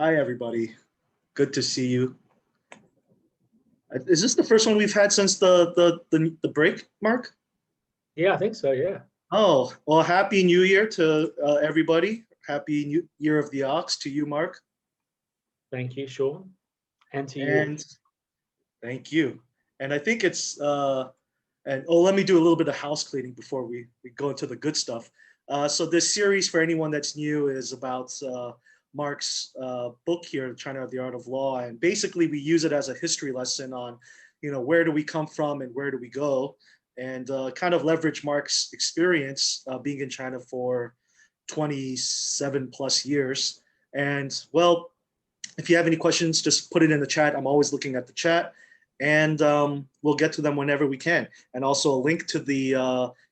Hi, everybody. Good to see you. Is this the first one we've had since the break, Mark? Yeah, I think so. Yeah. Oh, well, Happy New Year to everybody. Happy New Year of the Ox to you, Mark. Thank you, Sean, and to you. And thank you. And I think it's let me do a little bit of house cleaning before we go into the good stuff. So this series, for anyone that's new, is about Mark's book here, China of the Art of Law, and basically we use it as a history lesson on, where do we come from and where do we go, and kind of leverage Mark's experience being in China for 27 plus years. And well, if you have any questions, just put it in the chat. I'm always looking at the chat, and we'll get to them whenever we can. And also a link to the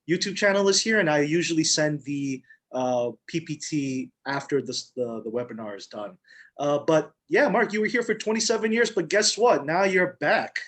YouTube channel is here, and I usually send the PPT after the webinar is done. But yeah, Mark, you were here for 27 years, but guess what? Now you're back.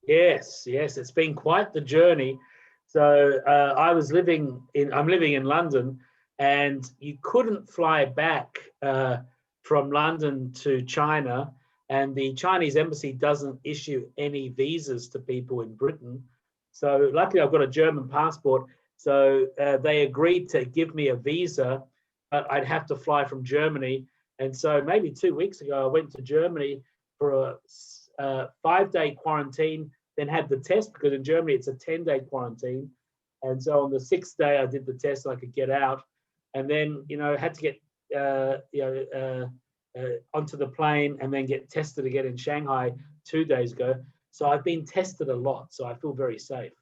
Yes, it's been quite the journey. So I'm living in London, and you couldn't fly back from London to China, and the Chinese embassy doesn't issue any visas to people in Britain. So luckily I've got a German passport. So they agreed to give me a visa, but I'd have to fly from Germany. And so maybe 2 weeks ago, I went to Germany for a 5-day quarantine, then had the test, because in Germany it's a 10-day quarantine. And so on the 6th day, I did the test so I could get out. And then, had to get onto the plane and then get tested again in Shanghai 2 days ago. So I've been tested a lot, so I feel very safe.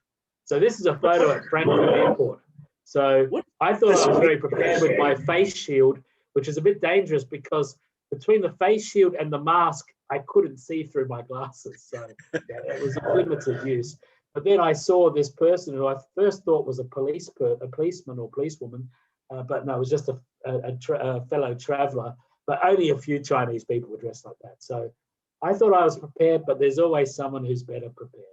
So this is a photo at Frankfurt Airport. So I thought I was very prepared with my face shield, which is a bit dangerous because between the face shield and the mask, I couldn't see through my glasses. So it was a limited use. But then I saw this person who I first thought was a policeman or policewoman, but no, it was just a fellow traveler. But only a few Chinese people were dressed like that. So I thought I was prepared, but there's always someone who's better prepared.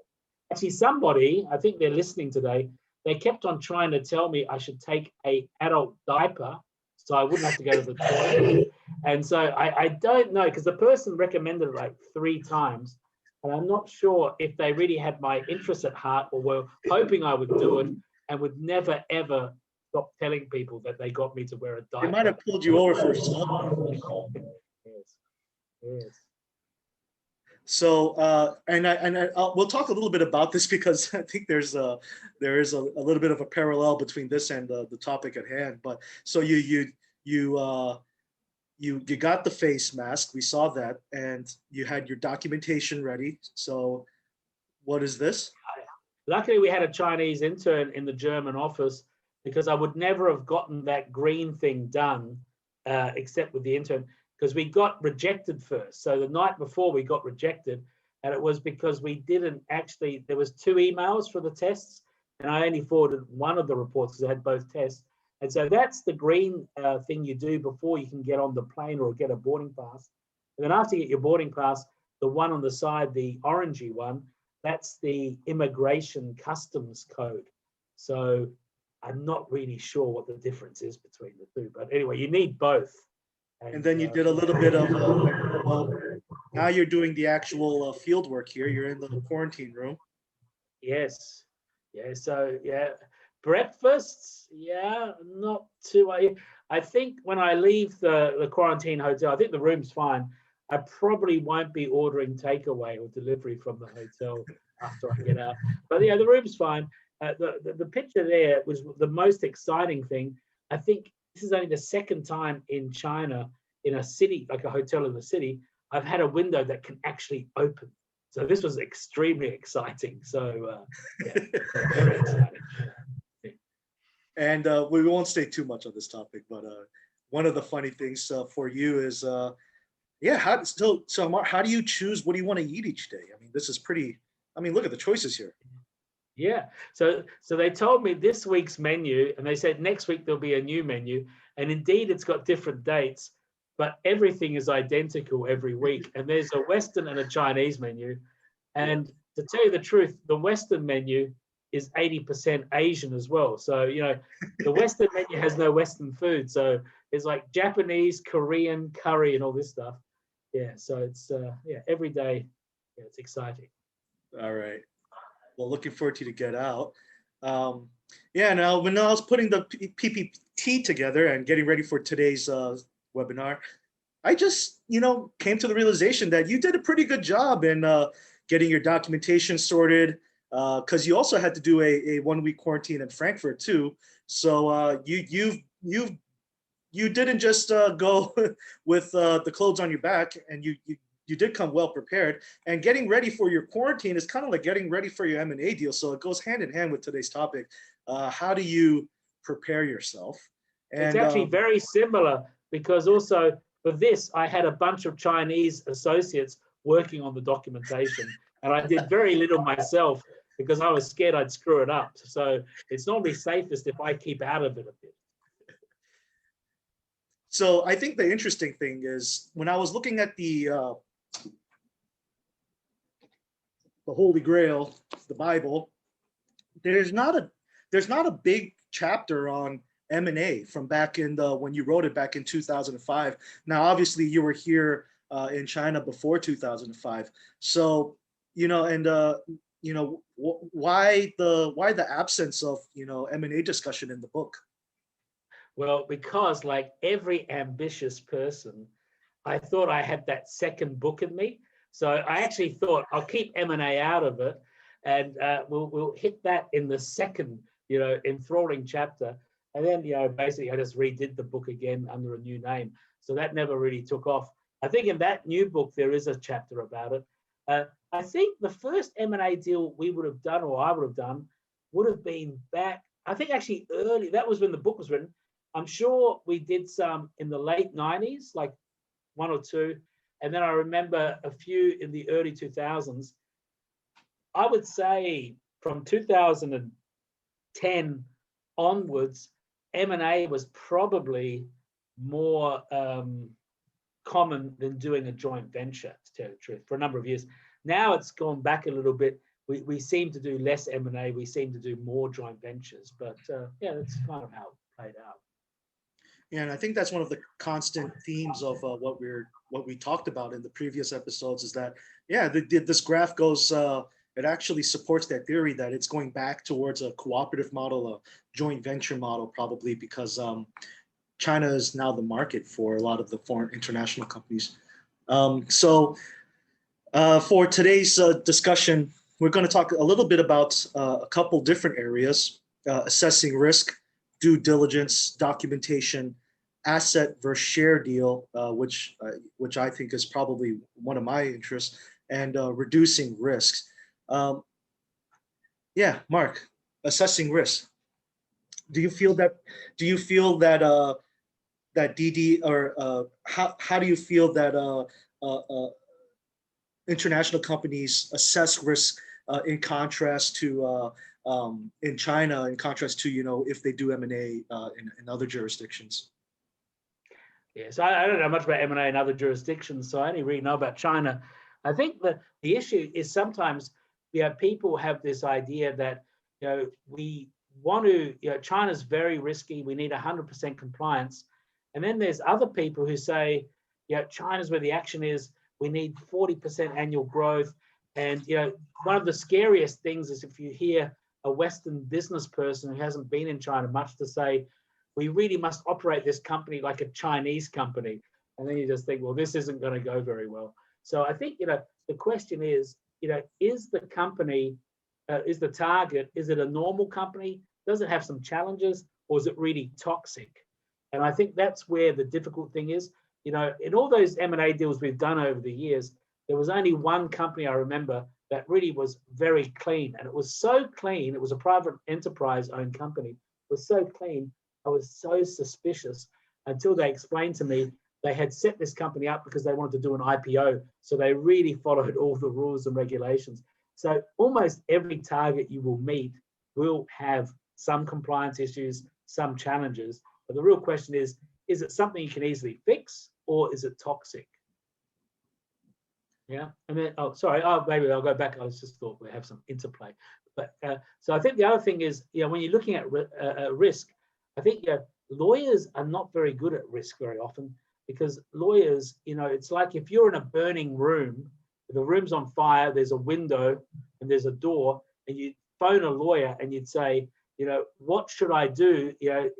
Actually, somebody, I think they're listening today, they kept on trying to tell me I should take an adult diaper so I wouldn't have to go to the toilet. And so I don't know, because the person recommended it like 3 times. And I'm not sure if they really had my interest at heart or were hoping I would do it and would never, ever stop telling people that they got me to wear a diaper. They might have pulled you over for something. Yes. So, we'll talk a little bit about this because I think there is a little bit of a parallel between this and the topic at hand. But so you got the face mask. We saw that, and you had your documentation ready. So, what is this? Luckily, we had a Chinese intern in the German office, because I would never have gotten that green thing done except with the intern, because we got rejected first. So the night before we got rejected, and it was because we didn't actually, there was 2 emails for the tests, and I only forwarded one of the reports because I had both tests. And so that's the green thing you do before you can get on the plane or get a boarding pass. And then after you get your boarding pass, the one on the side, the orangey one, that's the immigration customs code. So I'm not really sure what the difference is between the two. But anyway, you need both. And then you did a little bit of, now you're doing the actual field work here. You're in the quarantine room. Yes. So, breakfasts, not too. I think when I leave the quarantine hotel, I think the room's fine. I probably won't be ordering takeaway or delivery from the hotel after I get out. But yeah, the room's fine. The picture there was the most exciting thing. I think this is only the 2nd time in China, in a city, like a hotel in the city, I've had a window that can actually open. So this was extremely exciting. So very exciting. And we won't stay too much on this topic, but one of the funny things for you is, so Mark, how do you choose what do you want to eat each day? I mean, this is pretty, look at the choices here. Yeah, so they told me this week's menu, and they said next week there'll be a new menu, and indeed it's got different dates, but everything is identical every week. And there's a Western and a Chinese menu, and to tell you the truth, the Western menu is 80% Asian as well. So the Western menu has no Western food, so It's like Japanese, Korean, curry, and all this stuff. Yeah, so it's yeah, every day. Yeah, it's exciting. All right. Well, looking forward to get out. Yeah, now when I was putting the PPT together and getting ready for today's webinar, I just, came to the realization that you did a pretty good job in getting your documentation sorted, because you also had to do a 1 week quarantine in Frankfurt too. So you didn't just go with the clothes on your back, and you did come well prepared. And getting ready for your quarantine is kind of like getting ready for your M&A deal. So it goes hand in hand with today's topic. How do you prepare yourself? And it's actually very similar, because also for this, I had a bunch of Chinese associates working on the documentation, and I did very little myself because I was scared I'd screw it up. So it's normally safest if I keep out of it a bit. So I think the interesting thing is when I was looking at the Holy Grail, the Bible, there's not a big chapter on M&A from back in when you wrote it back in 2005. Now, obviously, you were here in China before 2005. So, why the absence of M&A discussion in the book? Well, because like every ambitious person, I thought I had that second book in me. So I actually thought I'll keep M&A out of it, and we'll hit that in the second, enthralling chapter. And then, basically I just redid the book again under a new name. So that never really took off. I think in that new book, there is a chapter about it. I think the first M&A deal we would have done, or I would have done, would have been back, I think actually early, that was when the book was written. I'm sure we did some in the late 90s, like 1 or 2. And then I remember a few in the early 2000s. I would say from 2010 onwards, M&A was probably more common than doing a joint venture, to tell the truth, for a number of years. Now it's gone back a little bit. We seem to do less M&A. We seem to do more joint ventures. But yeah, that's kind of how it played out. And I think that's one of the constant themes of what we talked about in the previous episodes is that, yeah, this graph goes, it actually supports that theory that it's going back towards a cooperative model, a joint venture model, probably because China is now the market for a lot of the foreign international companies. So for today's discussion, we're going to talk a little bit about a couple different areas, assessing risk, due diligence, documentation, asset versus share deal, which I think is probably one of my interests, and reducing risks. Yeah, Mark, assessing risk. Do you feel that that DD, or how do you feel that international companies assess risk in contrast to in China, in contrast to if they do M&A in other jurisdictions? Yeah, so I don't know much about M&A in other jurisdictions, so I only really know about China. I think the issue is sometimes people have this idea that we want to, China's very risky, we need 100% compliance. And then there's other people who say, China's where the action is, we need 40% annual growth. And one of the scariest things is if you hear a Western business person who hasn't been in China much to say, we really must operate this company like a Chinese company. And then you just think, well, this isn't going to go very well. So I think, the question is, is the company, is the target, is it a normal company? Does it have some challenges, or is it really toxic? And I think that's where the difficult thing is. In all those M&A deals we've done over the years, there was only one company I remember that really was very clean. And it was so clean, it was a private enterprise owned company. It was so clean, I was so suspicious until they explained to me they had set this company up because they wanted to do an IPO. So they really followed all the rules and regulations. So almost every target you will meet will have some compliance issues, some challenges. But the real question is it something you can easily fix, or is it toxic? Yeah. And then, maybe I'll go back. I just thought we have some interplay. But so I think the other thing is, when you're looking at risk, I think lawyers are not very good at risk very often, because lawyers, it's like if you're in a burning room, the room's on fire, there's a window and there's a door, and you phone a lawyer and you'd say, what should I do? The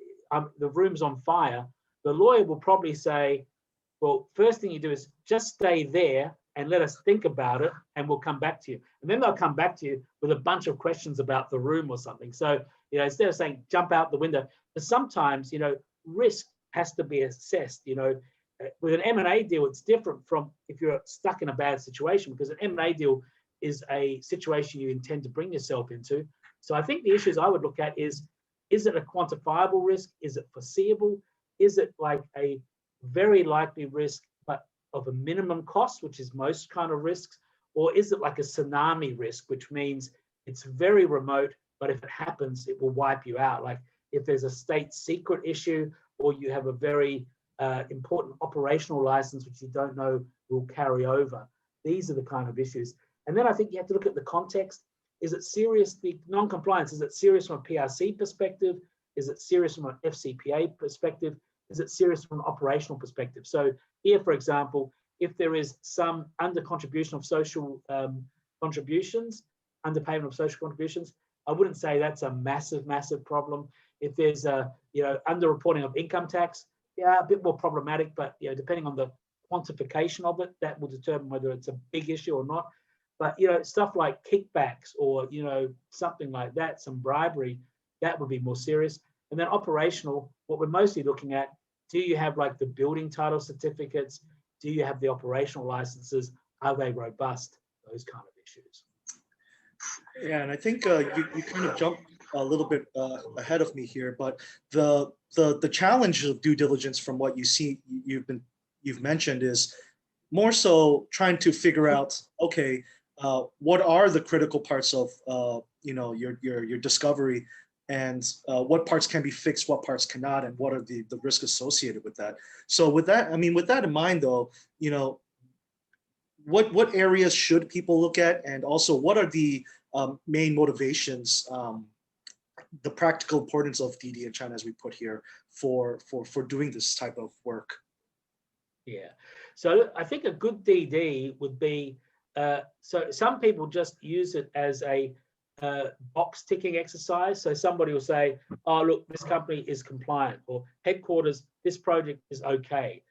room's on fire. The lawyer will probably say, well, first thing you do is just stay there and let us think about it, and we'll come back to you. And then they'll come back to you with a bunch of questions about the room or something. So, instead of saying jump out the window, but sometimes, risk has to be assessed. With an M&A deal, it's different from if you're stuck in a bad situation, because an M&A deal is a situation you intend to bring yourself into. So I think the issues I would look at is it a quantifiable risk? Is it foreseeable? Is it like a very likely risk, but of a minimum cost, which is most kind of risks? Or is it like a tsunami risk, which means it's very remote, but if it happens, it will wipe you out? Like if there's a state secret issue, or you have a very important operational license, which you don't know will carry over. These are the kind of issues. And then I think you have to look at the context. Is it serious, the non-compliance, is it serious from a PRC perspective? Is it serious from an FCPA perspective? Is it serious from an operational perspective? So here, for example, if there is some under-contribution of social contributions, underpayment of social contributions, I wouldn't say that's a massive, massive problem. If there's a, under-reporting of income tax, yeah, a bit more problematic, but depending on the quantification of it, that will determine whether it's a big issue or not. But stuff like kickbacks or something like that, some bribery, that would be more serious. And then operational, what we're mostly looking at, do you have like the building title certificates? Do you have the operational licenses? Are they robust? Those kind of issues. Yeah, and I think you kind of jumped a little bit ahead of me here, but the challenge of due diligence, from what you've mentioned, is more so trying to figure out, okay, what are the critical parts of your discovery, and what parts can be fixed, what parts cannot, and what are the risks associated with that. So with that in mind, though, what areas should people look at, and also what are the main motivations, the practical importance of DD in China, as we put here, for doing this type of work? Yeah, so I think a good DD would be, so some people just use it as a box ticking exercise. So somebody will say, oh, look, this company is compliant, or headquarters, this project is okay,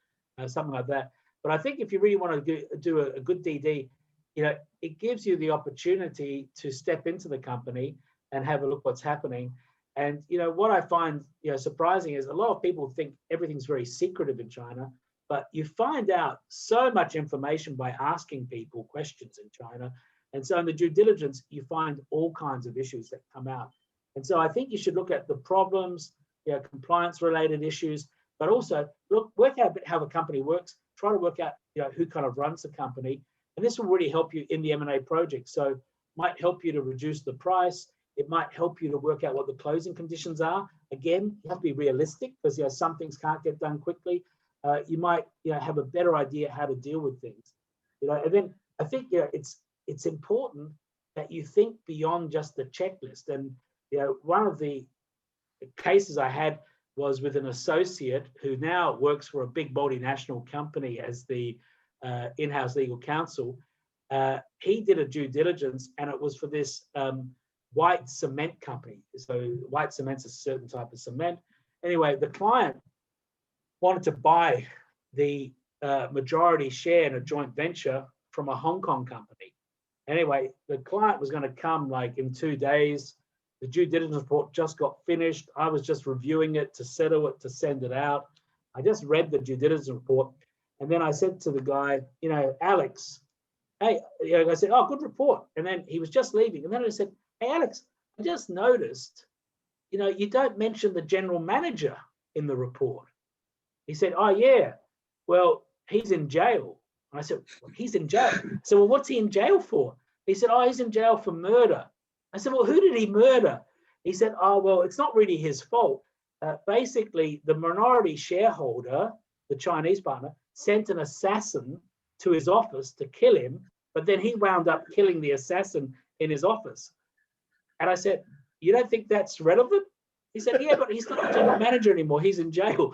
something like that. But I think if you really want to do a good DD, it gives you the opportunity to step into the company and have a look what's happening. And what I find surprising is a lot of people think everything's very secretive in China, but you find out so much information by asking people questions in China. And so in the due diligence, you find all kinds of issues that come out. And so I think you should look at the problems, compliance related issues, but also work out how the company works, try to work out who kind of runs the company. And this will really help you in the M&A project. So it might help you to reduce the price. It might help you to work out what the closing conditions are. Again, you have to be realistic, because some things can't get done quickly. You might have a better idea how to deal with things. And then I think it's important that you think beyond just the checklist. And one of the cases I had was with an associate who now works for a big multinational company as the in-house legal counsel. He did a due diligence, and it was for this white cement company. So white cement's a certain type of cement. Anyway, the client wanted to buy the majority share in a joint venture from a Hong Kong company. Anyway, the client was going to come like in 2 days. The due diligence report just got finished. I was just reviewing it to settle it, to send it out. I just read the due diligence report. And then I said to the guy, Alex, hey, I said, oh, good report. And then he was just leaving. And then I said, hey, Alex, I just noticed, you don't mention the general manager in the report. He said, oh, yeah, well, he's in jail. And I said, well, he's in jail. I said, well, what's he in jail for? He said, oh, he's in jail for murder. I said, well, who did he murder? He said, oh, well, it's not really his fault. Basically, the minority shareholder, the Chinese partner, sent an assassin to his office to kill him, but then he wound up killing the assassin in his office. And I said, you don't think that's relevant? He said, yeah, but he's not the general manager anymore. He's in jail.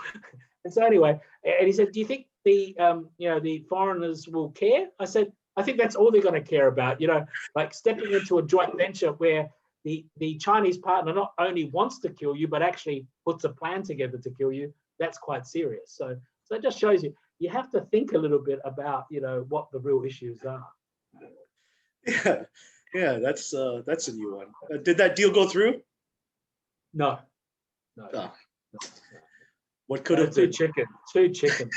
And so anyway, and he said, do you think the the foreigners will care? I said, I think that's all they're going to care about. Like stepping into a joint venture where the Chinese partner not only wants to kill you, but actually puts a plan together to kill you. That's quite serious. So it just shows you have to think a little bit about what the real issues are. Yeah, that's a new one. Did that deal go through? No. Oh. What could have been? Two chicken.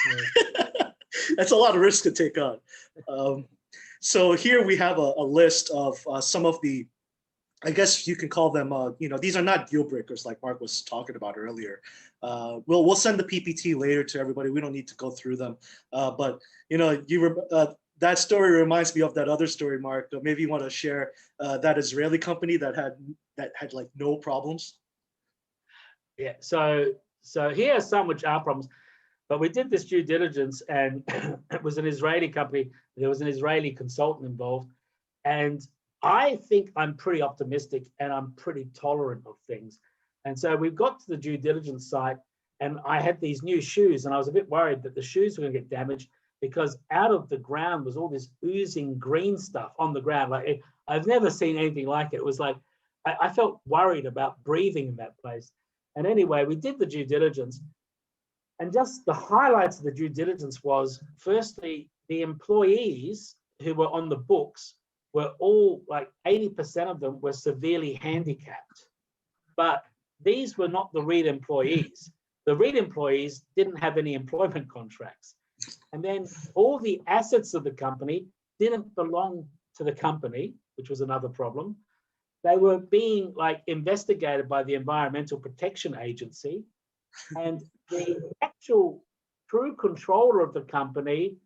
That's a lot of risk to take on. So here we have a list of some of the, I guess you can call them, these are not deal breakers like Mark was talking about earlier. We'll send the PPT later to everybody. We don't need to go through them. But that story reminds me of that other story, Mark. Maybe you want to share that Israeli company that had like no problems. Yeah. So here are some which are problems, but we did this due diligence, and it was an Israeli company. There was an Israeli consultant involved, and I think I'm pretty optimistic and I'm pretty tolerant of things. And so we got to the due diligence site, and I had these new shoes, and I was a bit worried that the shoes were going to get damaged because out of the ground was all this oozing green stuff on the ground. Like I've never seen anything like it. It was like I felt worried about breathing in that place. And anyway, we did the due diligence, and just the highlights of the due diligence was, firstly, the employees who were on the books were all, like 80% of them were severely handicapped. But these were not the real employees. The real employees didn't have any employment contracts. And then all the assets of the company didn't belong to the company, which was another problem. They were being investigated by the Environmental Protection Agency, and the actual true controller of the company,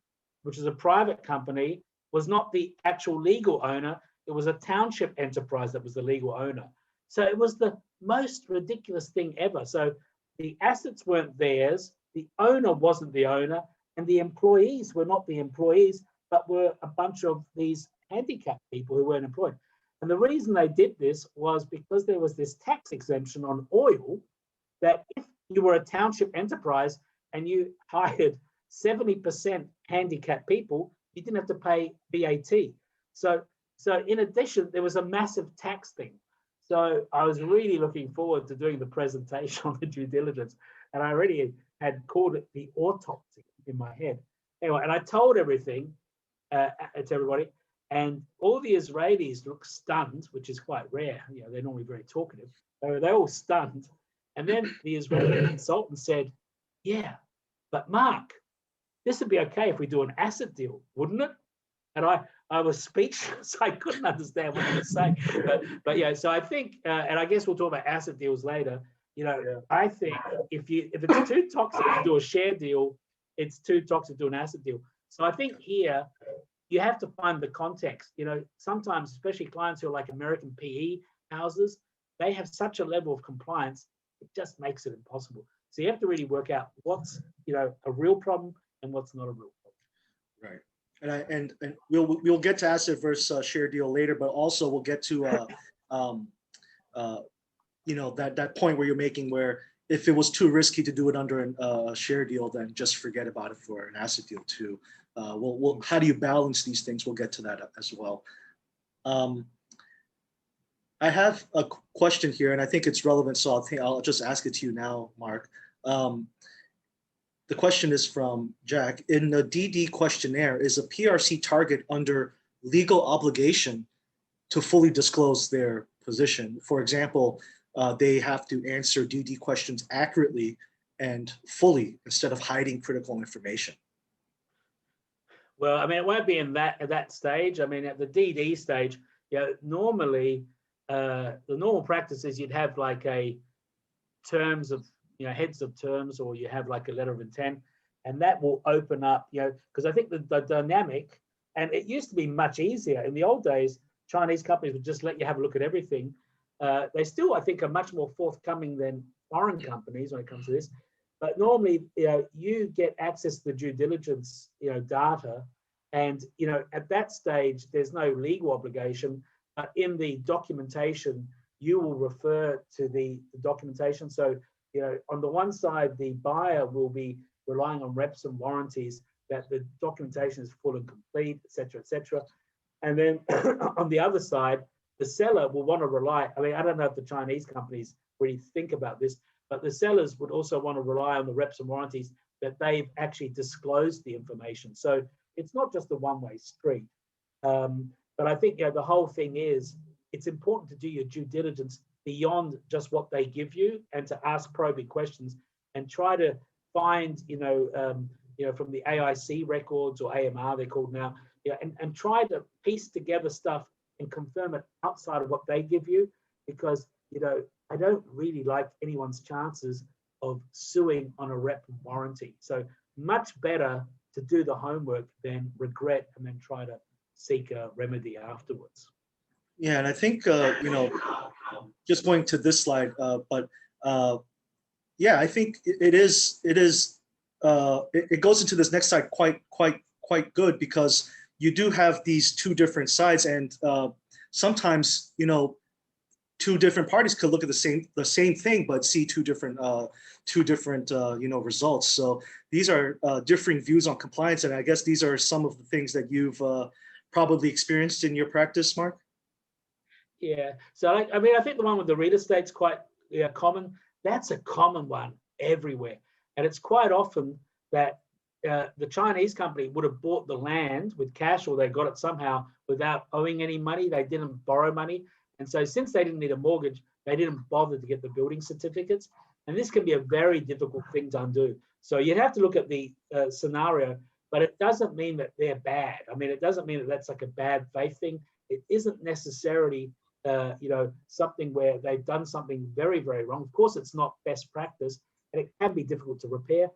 which is a private company, was not the actual legal owner. It was a township enterprise that was the legal owner. So it was the most ridiculous thing ever. So the assets weren't theirs, the owner wasn't the owner, and the employees were not the employees, but were a bunch of these handicapped people who weren't employed. And the reason they did this was because there was this tax exemption on oil, that if you were a township enterprise and you hired 70% handicapped people, you didn't have to pay VAT. So in addition, there was a massive tax thing. So I was really looking forward to doing the presentation on the due diligence, and I already had called it the autopsy in my head. Anyway, and I told everything to everybody. And all the Israelis looked stunned, which is quite rare. They're normally very talkative. They're all stunned. And then the Israeli consultant said, yeah, but Mark, this would be okay if we do an asset deal, wouldn't it? And I was speechless. I couldn't understand what he was saying. But yeah, so I think, and I guess we'll talk about asset deals later. I think if it's too toxic to do a share deal, it's too toxic to do an asset deal. So I think here, you have to find the context. Sometimes, especially clients who are like American PE houses, they have such a level of compliance, it just makes it impossible. So you have to really work out what's a real problem and what's not a real problem. Right. And we'll get to asset versus share deal later, but also we'll get to that point where you're making, where if it was too risky to do it under a share deal, then just forget about it for an asset deal too. How do you balance these things? We'll get to that as well. I have a question here, and I think it's relevant, so I'll just ask it to you now, Mark. The question is from Jack. In the DD questionnaire, is a PRC target under legal obligation to fully disclose their position? For example, they have to answer DD questions accurately and fully instead of hiding critical information. Well, I mean, it won't be at that stage. I mean, at the DD stage, normally the normal practice is you'd have like a terms of, heads of terms, or you have like a letter of intent, and that will open up, because I think the dynamic, and it used to be much easier. In the old days, Chinese companies would just let you have a look at everything. They still, I think, are much more forthcoming than foreign companies when it comes to this. But normally, you get access to the due diligence, data, and at that stage, there's no legal obligation. But in the documentation, you will refer to the documentation. So, on the one side, the buyer will be relying on reps and warranties that the documentation is full and complete, et cetera, et cetera. And then on the other side, the seller will want to rely. I mean, I don't know if the Chinese companies really think about this, but the sellers would also want to rely on the reps and warranties that they've actually disclosed the information. So it's not just a one-way street. But I think the whole thing is, it's important to do your due diligence beyond just what they give you, and to ask probing questions and try to find, from the AIC records, or AMR they're called now, and try to piece together stuff and confirm it outside of what they give you, because I don't really like anyone's chances of suing on a rep and warranty. So much better to do the homework than regret and then try to seek a remedy afterwards. Yeah, and I think just going to this slide, yeah, I think it goes into this next slide quite good, because you do have these two different sides, and sometimes two different parties could look at the same thing but see two different results. So these are differing views on compliance, and I guess these are some of the things that you've probably experienced in your practice, Mark. Yeah, so I think the one with the real estate's quite common. That's a common one everywhere, and it's quite often that the Chinese company would have bought the land with cash, or they got it somehow without owing any money. They didn't borrow money, and so since they didn't need a mortgage, they didn't bother to get the building certificates, and this can be a very difficult thing to undo. So you'd have to look at the scenario, but it doesn't mean that they're bad. I mean, it doesn't mean that that's like a bad faith thing. It isn't necessarily something where they've done something very, very wrong. Of course, it's not best practice, and it can be difficult to repair.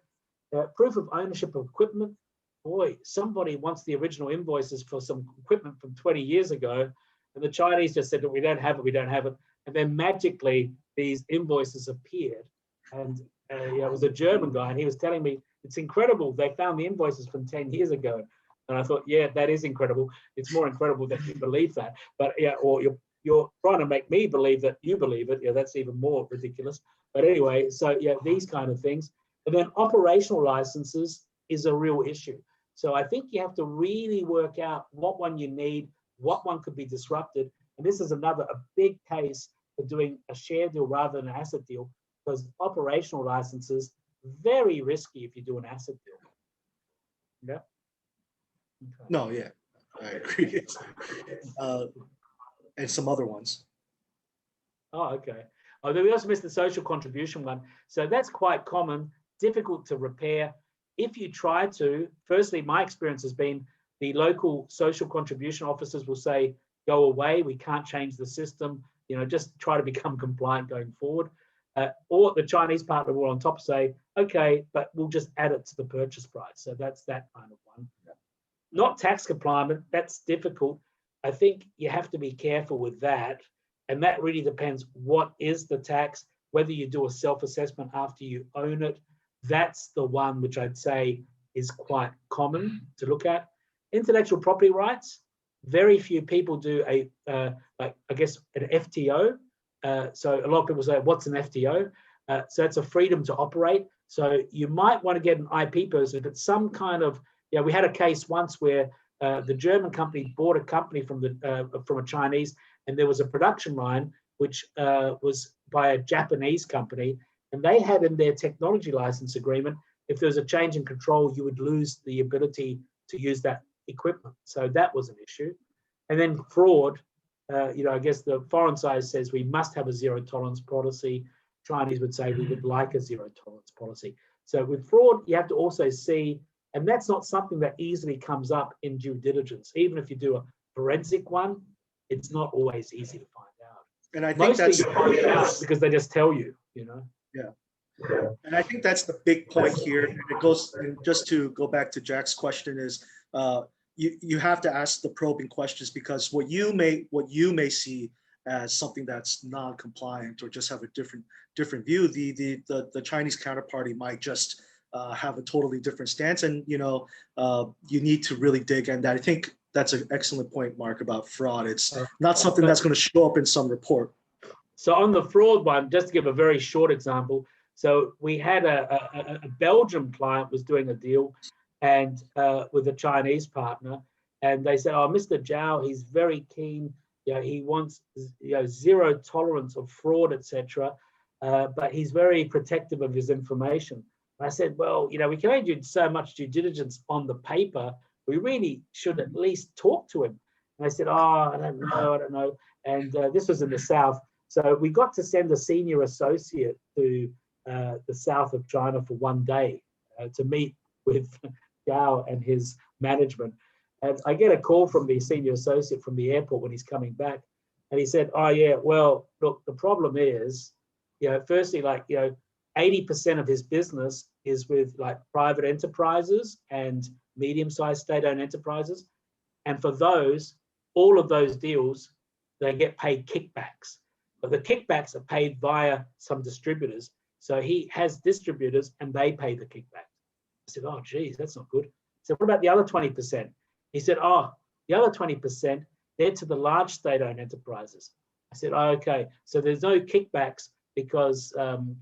Proof of ownership of equipment. Boy, somebody wants the original invoices for some equipment from 20 years ago, and the Chinese just said that we don't have it, and then magically these invoices appeared. And it was a German guy, and he was telling me it's incredible. They found the invoices from 10 years ago, and I thought, yeah, that is incredible. It's more incredible that you believe that, but or you're trying to make me believe that you believe it. Yeah, that's even more ridiculous. But anyway, so these kind of things. And then operational licenses is a real issue. So I think you have to really work out what one you need, what one could be disrupted. And this is a big case for doing a share deal rather than an asset deal, because operational licenses, very risky if you do an asset deal. Yeah. Okay. No, yeah, I agree. And some other ones. Oh, okay. Oh, then we also missed the social contribution one. So that's quite common, difficult to repair. If you try to, firstly, my experience has been the local social contribution officers will say, go away, we can't change the system, just try to become compliant going forward. Or the Chinese partner will on top say, okay, but we'll just add it to the purchase price. So that's that kind of one. Yeah. Not tax compliant, that's difficult. I think you have to be careful with that. And that really depends what is the tax, whether you do a self-assessment after you own it. That's the one which I'd say is quite common to look at. Intellectual property rights, very few people do an FTO. So a lot of people say, what's an FTO? So it's a freedom to operate. So you might want to get an IP person, but some kind of, we had a case once where the German company bought a company from a Chinese, and there was a production line which was by a Japanese company, and they had in their technology license agreement, if there was a change in control, you would lose the ability to use that equipment. So that was an issue. And then fraud, I guess the foreign side says we must have a zero tolerance policy. Chinese would say we would like a zero tolerance policy. So with fraud, you have to also see, and that's not something that easily comes up in due diligence. Even if you do a forensic one, it's not always easy to find out. And I think mostly you find it out because they just tell you, Yeah. And I think that's the big point here. And it goes, and just to go back to Jack's question, is you have to ask the probing questions, because what you may see as something that's non-compliant or just have a different view, the Chinese counterparty might just have a totally different stance, and you need to really dig in that. I think that's an excellent point, Mark, about fraud. It's not something that's going to show up in some report. So on the fraud one, just to give a very short example, so we had a Belgian client was doing a deal and with a Chinese partner, and they said, oh, Mr. Zhao, he's very keen, he wants, zero tolerance of fraud, etc. But he's very protective of his information. And I said, well, we can only do so much due diligence on the paper. We really should at least talk to him. And I said, oh, I don't know. And this was in the South. So we got to send a senior associate to the south of China for one day to meet with Gao and his management. And I get a call from the senior associate from the airport when he's coming back. And he said, oh, yeah, well, look, the problem is, firstly, 80% of his business is with like private enterprises and medium-sized state-owned enterprises. And for those, all of those deals, they get paid kickbacks. But the kickbacks are paid via some distributors. So he has distributors and they pay the kickback. I said, oh, geez, that's not good. I said, what about the other 20%? He said, oh, the other 20%, they're to the large state-owned enterprises. I said, oh, okay. So there's no kickbacks because,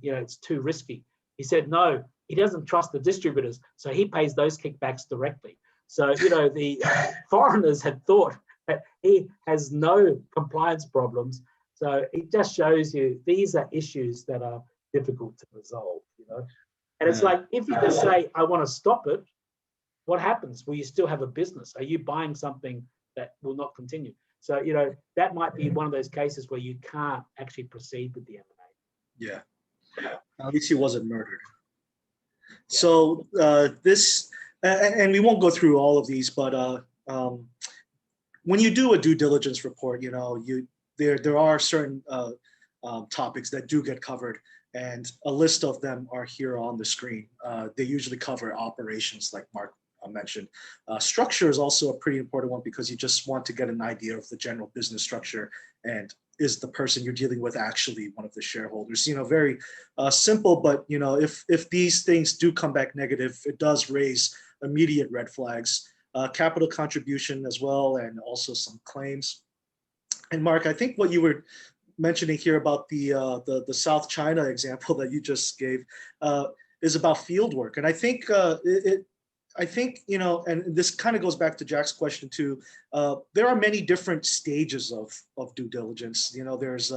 it's too risky. He said, no, he doesn't trust the distributors. So he pays those kickbacks directly. So, the foreigners had thought that he has no compliance problems. So it just shows you these are issues that are difficult to resolve, And it's like, if you just say, I want to stop it, what happens? Will you still have a business? Are you buying something that will not continue? So, that might be one of those cases where you can't actually proceed with the M&A. Yeah. At least he wasn't murdered. So this, and we won't go through all of these, but when you do a due diligence report, there are certain topics that do get covered, and a list of them are here on the screen. They usually cover operations, like Mark mentioned. Structure is also a pretty important one because you just want to get an idea of the general business structure and is the person you're dealing with actually one of the shareholders. Very simple, but if these things do come back negative, it does raise immediate red flags. Capital contribution as well, and also some claims. And Mark, I think what you were mentioning here about the South China example that you just gave is about field work. And I think and this kind of goes back to Jack's question too. There are many different stages of due diligence. There's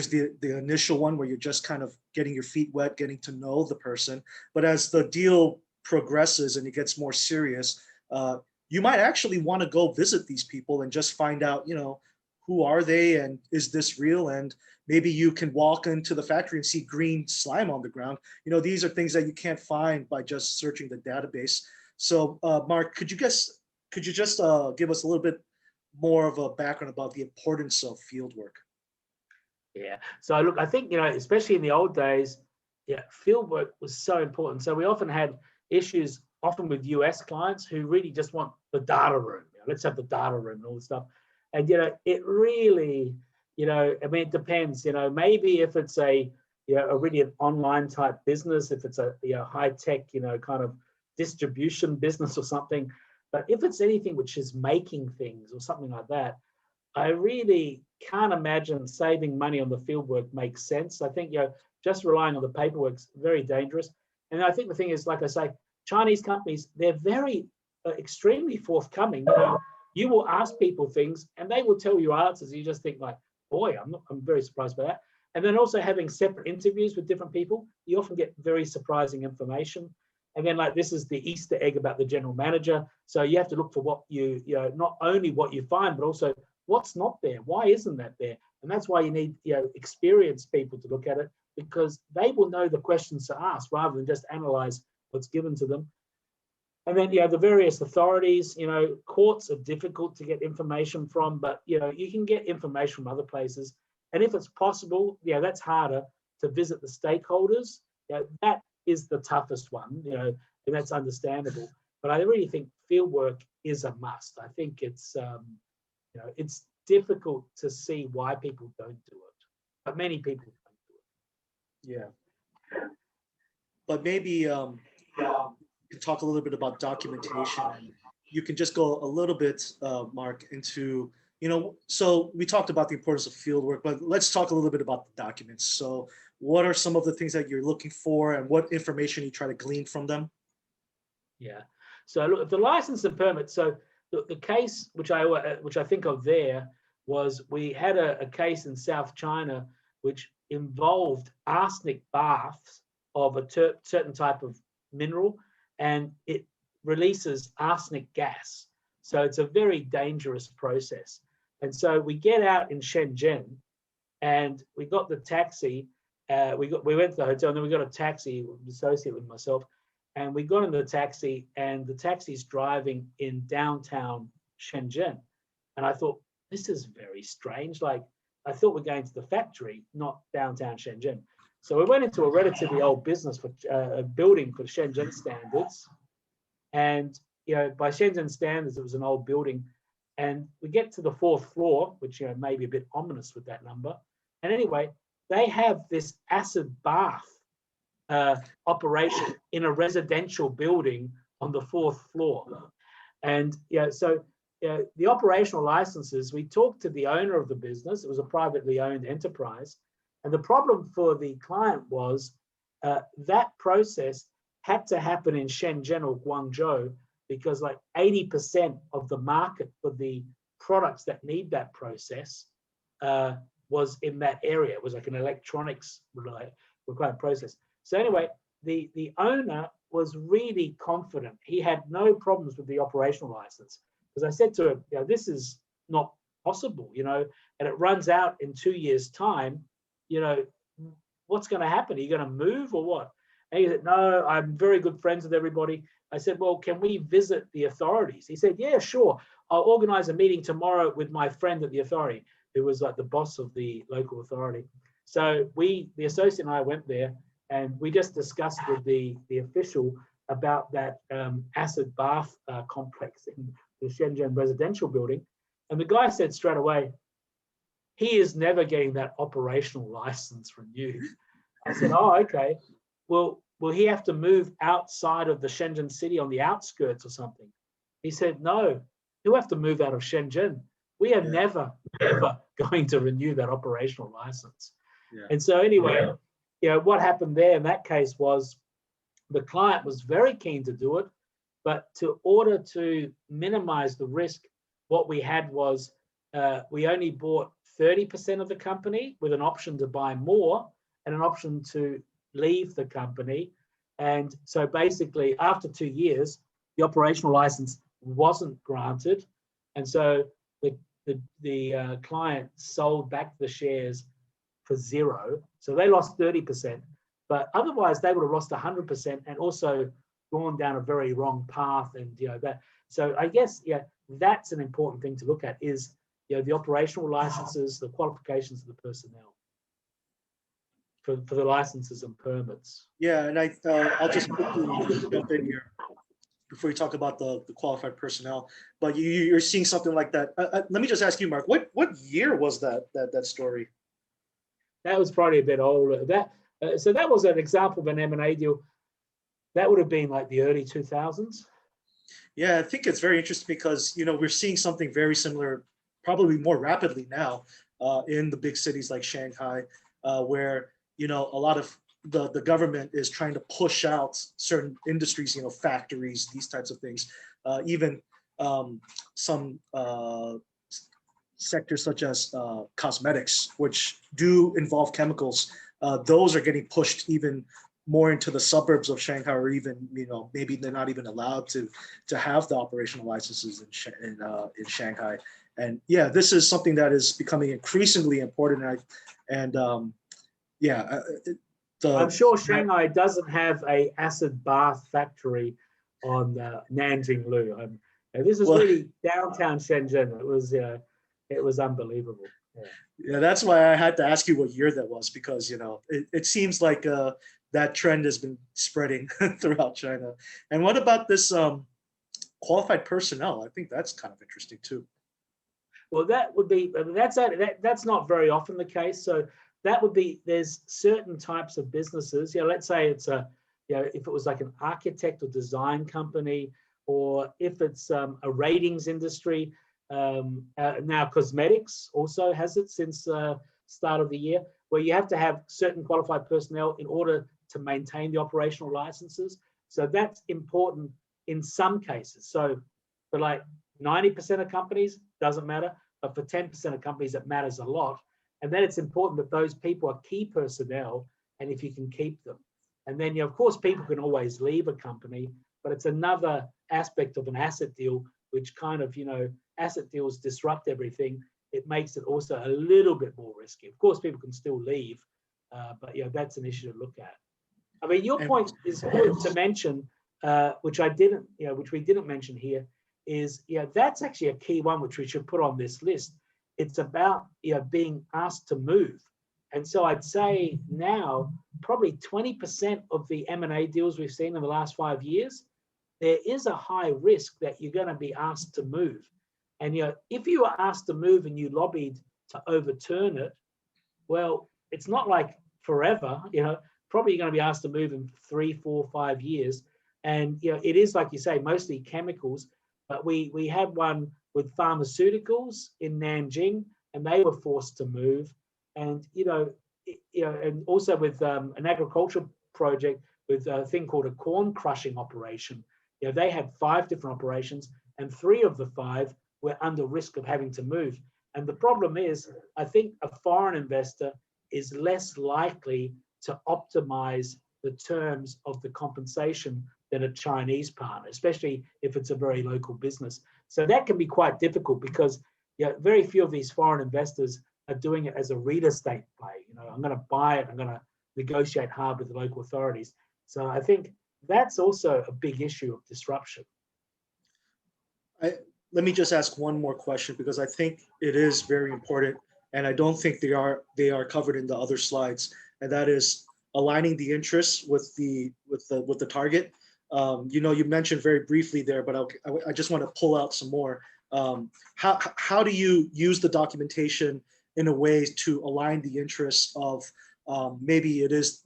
the initial one where you're just kind of getting your feet wet, getting to know the person. But as the deal progresses and it gets more serious, you might actually want to go visit these people and just find out, who are they and is this real? And maybe you can walk into the factory and see green slime on the ground. These are things that you can't find by just searching the database. So Mark, could you just give us a little bit more of a background about the importance of field work? Yeah. So look, I think, especially in the old days, field work was so important. So we often had issues often with US clients who really just want the data room. Let's have the data room and all this stuff. And, it really, it depends, maybe if it's a really an online type business, if it's a high tech, kind of distribution business or something. But if it's anything which is making things or something like that, I really can't imagine saving money on the field work makes sense. I think, just relying on the paperwork is very dangerous. And I think the thing is, like I say, Chinese companies, they're very extremely forthcoming. You will ask people things and they will tell you answers. You just think like, boy, I'm very surprised by that. And then also having separate interviews with different people, you often get very surprising information. And then like this is the Easter egg about the general manager. So you have to look for what not only what you find, but also what's not there. Why isn't that there? And that's why you need experienced people to look at it, because they will know the questions to ask rather than just analyze what's given to them. And then, the various authorities, courts are difficult to get information from, but, you can get information from other places. And if it's possible, that's harder to visit the stakeholders. That is the toughest one, and that's understandable. But I really think field work is a must. I think it's difficult to see why people don't do it, but many people don't do it. Yeah. But maybe you talk a little bit about documentation. You can just go a little bit, Mark, into So we talked about the importance of field work, but let's talk a little bit about the documents. So what are some of the things that you're looking for and what information you try to glean from them? Yeah. So look, the license and permit. So the case which I think of there was we had a case in South China which involved arsenic baths of a certain type of mineral, and it releases arsenic gas. So it's a very dangerous process. And so we get out in Shenzhen, and we got the taxi. We went to the hotel, and then we got a taxi, associate with myself, and we got in the taxi, and the taxi's driving in downtown Shenzhen. And I thought, this is very strange. Like, I thought we're going to the factory, not downtown Shenzhen. So we went into a relatively old business for a building for Shenzhen standards. And, by Shenzhen standards, it was an old building. And we get to the 4th floor, which, may be a bit ominous with that number. And anyway, they have this acid bath operation in a residential building on the 4th floor. And so the operational licenses, we talked to the owner of the business. It was a privately owned enterprise. And the problem for the client was that process had to happen in Shenzhen or Guangzhou, because like 80% of the market for the products that need that process was in that area. It was like an electronics required process. So anyway, the owner was really confident. He had no problems with the operational license, because I said to him, this is not possible, and it runs out in 2 years' time. What's going to happen? Are you going to move or what? And he said, no, I'm very good friends with everybody. I said, well, can we visit the authorities? He said, yeah, sure. I'll organize a meeting tomorrow with my friend at the authority, who was like the boss of the local authority. So the associate and I went there, and we just discussed with the official about that acid bath complex in the Shenzhen residential building. And the guy said straight away, he is never getting that operational license renewed. I said, oh, okay. Well, will he have to move outside of the Shenzhen city on the outskirts or something? He said, no, he'll have to move out of Shenzhen. We are never, ever going to renew that operational license. Yeah. And so anyway, what happened there in that case was the client was very keen to do it, but to order to minimize the risk, what we had was we only bought 30% of the company with an option to buy more and an option to leave the company. And so basically after 2 years, the operational license wasn't granted. And so the client sold back the shares for zero. So they lost 30%, but otherwise they would have lost 100% and also gone down a very wrong path. And that. So I guess that's an important thing to look at is the operational licenses, the qualifications of the personnel for the licenses and permits. Yeah, and I'll just quickly jump in here before you talk about the qualified personnel. But you're seeing something like that. Let me just ask you, Mark, what year was that story? That was probably a bit older. So that was an example of an M&A deal. That would have been like the early 2000s. Yeah, I think it's very interesting because we're seeing something very similar, probably more rapidly now, in the big cities like Shanghai, where a lot of the government is trying to push out certain industries, factories, these types of things, even some sectors such as cosmetics, which do involve chemicals. Those are getting pushed even more into the suburbs of Shanghai, or even maybe they're not even allowed to have the operational licenses in Shanghai. And yeah, this is something that is becoming increasingly important. I'm sure Shanghai doesn't have a acid bath factory on Nanjing-Lu. This is really downtown Shenzhen. It was unbelievable. Yeah, that's why I had to ask you what year that was, because it seems like that trend has been spreading throughout China. And what about this qualified personnel? I think that's kind of interesting too. Well, that would be that's not very often the case. So that would be, there's certain types of businesses. Let's say it's if it was like an architect or design company, or if it's a ratings industry, Now cosmetics also has it since start of the year, where you have to have certain qualified personnel in order to maintain the operational licenses. So that's important in some cases. So for like 90% of companies, doesn't matter, but for 10% of companies, it matters a lot. And then it's important that those people are key personnel, and if you can keep them. And then, of course, people can always leave a company, but it's another aspect of an asset deal, which kind of, asset deals disrupt everything. It makes it also a little bit more risky. Of course, people can still leave, but that's an issue to look at. I mean, your point is good to mention, which we didn't mention here, is that's actually a key one which we should put on this list. It's about being asked to move. And so I'd say now probably 20% of the M&A deals we've seen in the last 5 years, there is a high risk that you're going to be asked to move. And if you are asked to move and you lobbied to overturn it, well, it's not like forever. Probably you're going to be asked to move in 3, 4, 5 years. And it is, like you say, mostly chemicals. But we had one with pharmaceuticals in Nanjing, and they were forced to move. And and also with an agricultural project with a thing called a corn crushing operation. They had 5 different operations, and 3 of the 5 were under risk of having to move. And the problem is, I think a foreign investor is less likely to optimize the terms of the compensation than a Chinese partner, especially if it's a very local business. So that can be quite difficult because very few of these foreign investors are doing it as a real estate play. I'm going to buy it, I'm going to negotiate hard with the local authorities. So I think that's also a big issue of disruption. Let me just ask one more question, because I think it is very important, and I don't think they are covered in the other slides, and that is aligning the interests with the target. You mentioned very briefly there, but I just want to pull out some more. How do you use the documentation in a way to align the interests of maybe it is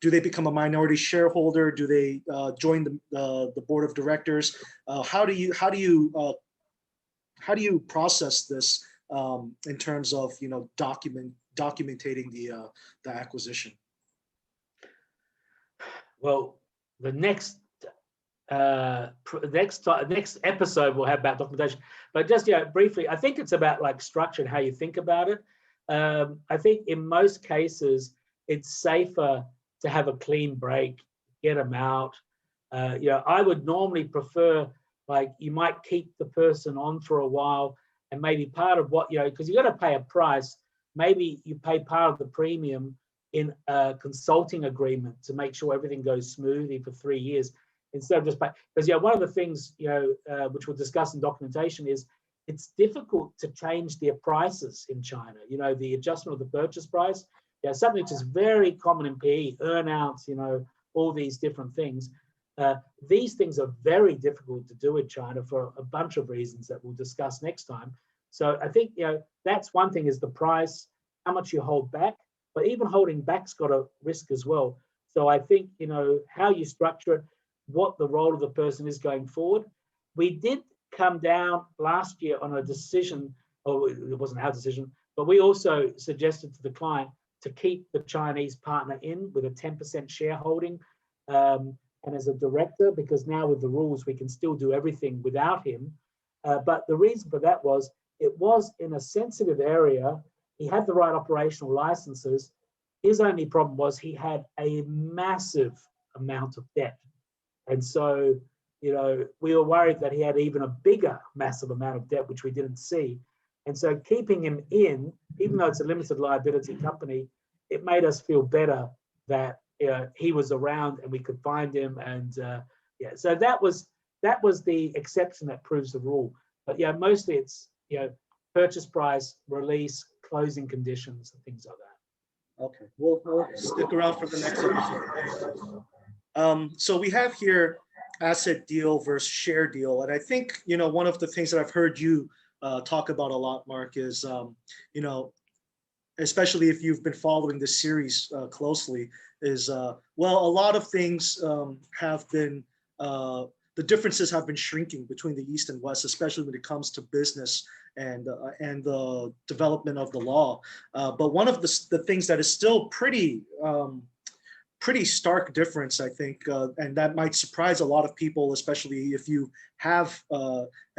do they become a minority shareholder? Do they join the board of directors? How do you process this in terms of documenting the acquisition? Well, the next episode we'll have about documentation, but just briefly, I think it's about like structure and how you think about it. I think in most cases it's safer to have a clean break, get them out. I would normally prefer, like, you might keep the person on for a while, and maybe part of what because you got to pay a price. Maybe you pay part of the premium in a consulting agreement to make sure everything goes smoothly for 3 years, instead of just pay. Because one of the things which we'll discuss in documentation is it's difficult to change their prices in China. The adjustment of the purchase price, something which is very common in PE, earnouts, all these different things. These things are very difficult to do in China for a bunch of reasons that we'll discuss next time. So I think that's one thing, is the price, how much you hold back. But even holding back's got a risk as well. So I think, how you structure it, what the role of the person is going forward. We did come down last year on a decision, or it wasn't our decision, but we also suggested to the client to keep the Chinese partner in with a 10% shareholding and as a director, because now with the rules, we can still do everything without him. But the reason for that was, it was in a sensitive area. He had the right operational licenses. His only problem was he had a massive amount of debt. And so, we were worried that he had even a bigger, massive amount of debt, which we didn't see. And so keeping him in, even though it's a limited liability company, it made us feel better that he was around and we could find him. And so that was the exception that proves the rule. But mostly it's purchase price, release, closing conditions, and things like that. Okay, we'll stick around for the next episode. So we have here asset deal versus share deal, and I think one of the things that I've heard you talk about a lot, Mark, is especially if you've been following this series closely, is well, a lot of things have been the the differences have been shrinking between the East and West, especially when it comes to business and the development of the law. But one of the things that is still pretty stark difference, I think, and that might surprise a lot of people, especially if you have